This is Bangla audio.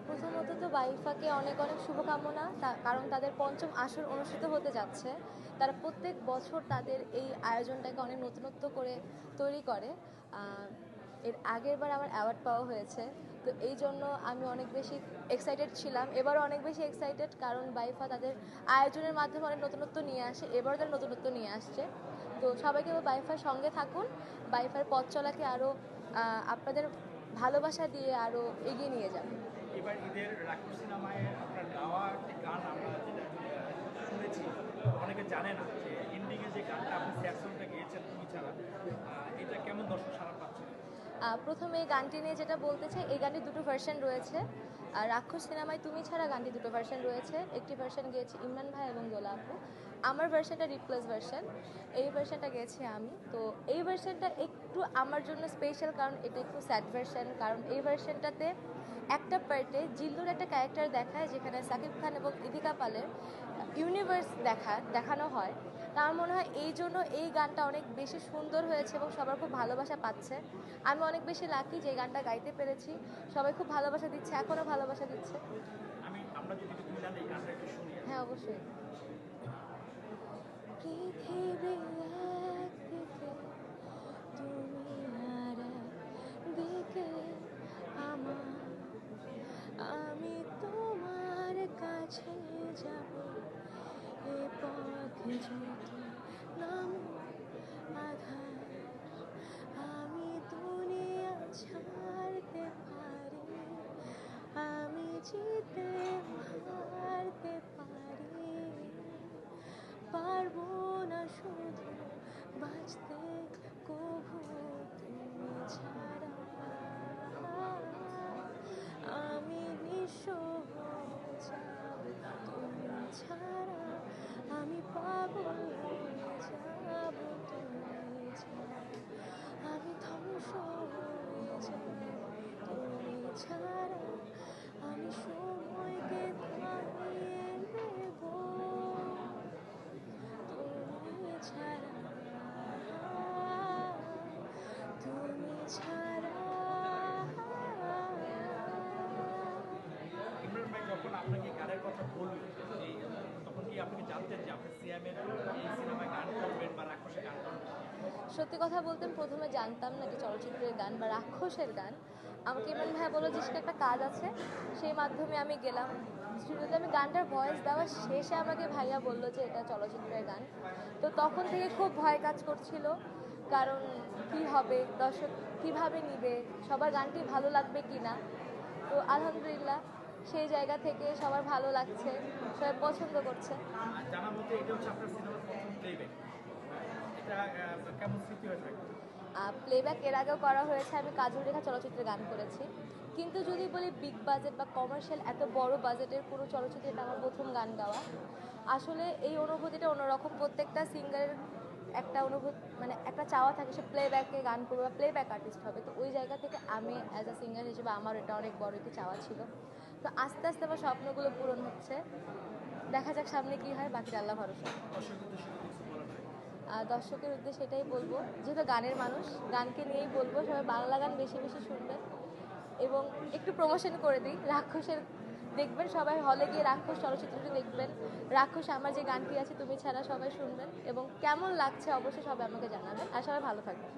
প্রথমত তো বাইফাকে অনেক অনেক শুভকামনা, কারণ তাদের পঞ্চম আসর অনুষ্ঠিত হতে যাচ্ছে। তারা প্রত্যেক বছর তাদের এই আয়োজনটাকে অনেক নতুনত্ব করে তৈরি করে। এর আগের বার আমার অ্যাওয়ার্ড পাওয়া হয়েছে, তো এই জন্য আমি অনেক বেশি এক্সাইটেড ছিলাম। এবারও অনেক বেশি এক্সাইটেড, কারণ বাইফা তাদের আয়োজনের মাধ্যমে অনেক নতুনত্ব নিয়ে আসে, এবারও তারা নতুনত্ব নিয়ে আসছে। তো সবাইকে বাইফার সঙ্গে থাকুন, বাইফার পথ চলাকে আরও আপনাদের ভালোবাসা দিয়ে আরও এগিয়ে নিয়ে যাবেন। এবার ঈদের রাক্ষস সিনেমায় আপনার গাওয়া একটি গান আমরা যেটা শুনেছি, অনেকে জানে না যে এন্ডিংয়ে যে গানটা আপনি স্যাড সংটা গেয়েছেন তুমি ছাড়া, এটা কেমন দর্শক সাড়া পাচ্ছে? প্রথমে এই গানটি নিয়ে যেটা বলতে চাই, এই গানটির দুটো ভার্সন রয়েছে। আর রাক্ষস সিনেমায় তুমি ছাড়া গানটি দুটো ভার্সন রয়েছে। একটি ভার্সন গেয়েছি ইমরান ভাই এবং দোলা আপু। আমার ভার্সনটা রিপ্লেস ভার্সন, এই ভার্সনটা গেয়েছি আমি। তো এই ভার্সনটা একটু আমার জন্য স্পেশাল, কারণ এটা একটু স্যাড ভার্সন। কারণ এই ভার্সনটাতে একটা পার্টে জিল্লুর একটা ক্যারেক্টার দেখায়, যেখানে সাকিব খান এবং ইদিকা পালের ইউনিভার্স দেখানো হয়। তা আমার মনে হয় এই জন্য এই গানটা অনেক বেশি সুন্দর হয়েছে এবং সবার খুব ভালোবাসা পাচ্ছে। আমি অনেক বেশি লাকি যে এই গানটা গাইতে পেরেছি। সবাই খুব ভালোবাসা দিচ্ছে, এখনও ভালোবাসা দিচ্ছে। আমরা যদি একটু মিলান এই গানটা একটু শুনি। হ্যাঁ, অবশ্যই। পৃথিবী একদিকে, তুমি আর একদিকে আমার, আমি তোমার কাছে যাব, এ পথে যত নাম আধার, আমি দুনিয়া ছাড়তে পারি, আমি জিতে হারতে পারি, পারবো না শুধু বাঁচতে কভু তুমি ছাড়া, আমি নিঃস্ব হয়ে যাব তুমি ছাড়া, আমি পাগল হয়ে যাব তুমি ছাড়া, আমি ধ্বংস হয়ে যাব তুমি ছাড়া, আমি সময়কে থামিয়ে নেব তুমি ছাড়া, তুমি ছাড়া। ইমরান ভাই যখন আপনাকে গানের কথা বলল, এই তখন কি আপনি জানতেন যে আপনি সিয়ামের এই সিনেমায় গান করবেন বা রাক্ষসে গান করবেন? সত্যি কথা বলতে প্রথমে জানতাম না যে চলচ্চিত্রের গান বা রাক্ষসের গান। আমাকে ইমরান ভাই বললো যে সেটা একটা কাজ আছে, সেই মাধ্যমে আমি গেলাম। শুরুতে আমি গানটার ভয়েস দেওয়ার শেষে আমাকে ভাইয়া বললো যে এটা চলচ্চিত্রের গান। তো তখন থেকে খুব ভয় কাজ করছিল, কারণ কি হবে, দর্শক কীভাবে নিবে, সবার গানটি ভালো লাগবে কি না। তো আলহামদুলিল্লাহ সেই জায়গা থেকে সবার ভালো লাগছে, সবাই পছন্দ করছে। জানা মতে এটা হচ্ছে আপনার সিনেমার প্রথম প্লেব্যাক, এটা কেমন স্মৃতি হয়ে থাকে? প্লেব্যাক এর আগেও করা হয়েছে, আমি কাজল রেখা চলচ্চিত্রে গান করেছি। কিন্তু যদি বলি বিগ বাজেট বা কমার্শিয়াল এত বড় বাজেটের কোনো চলচ্চিত্রে এটা আমার প্রথম গান গাওয়া। আসলে এই অনুভূতিটা অন্যরকম। প্রত্যেকটা সিঙ্গারের একটা অনুভূতি, মানে একটা চাওয়া থাকে সে প্লেব্যাকে গান করবে বা প্লেব্যাক আর্টিস্ট হবে। তো ওই জায়গা থেকে আমি অ্যাজ আ সিঙ্গার হিসেবে আমার এটা অনেক বড় একটি চাওয়া ছিল। তো আস্তে আস্তে আমার স্বপ্নগুলো পূরণ হচ্ছে। দেখা যাক সামনে কী হয়, বাকিটা আল্লাহ ভরসা। দর্শকের উদ্দেশ্যে এটাই বলবো, যেহেতু গানের মানুষ, গানকে নিয়েই বলবো, সবাই বাংলা গান বেশি বেশি শুনবেন। এবং একটু প্রমোশন করে দিই, রাক্ষসের দেখবেন সবাই, হলে গিয়ে রাক্ষস চলচ্চিত্রটি দেখবেন। রাক্ষস আমার যে গানটি আছে তুমি ছাড়া সবাই শুনবেন, এবং কেমন লাগছে অবশ্যই সবাই আমাকে জানাবেন। আর সবাই ভালো থাকবেন।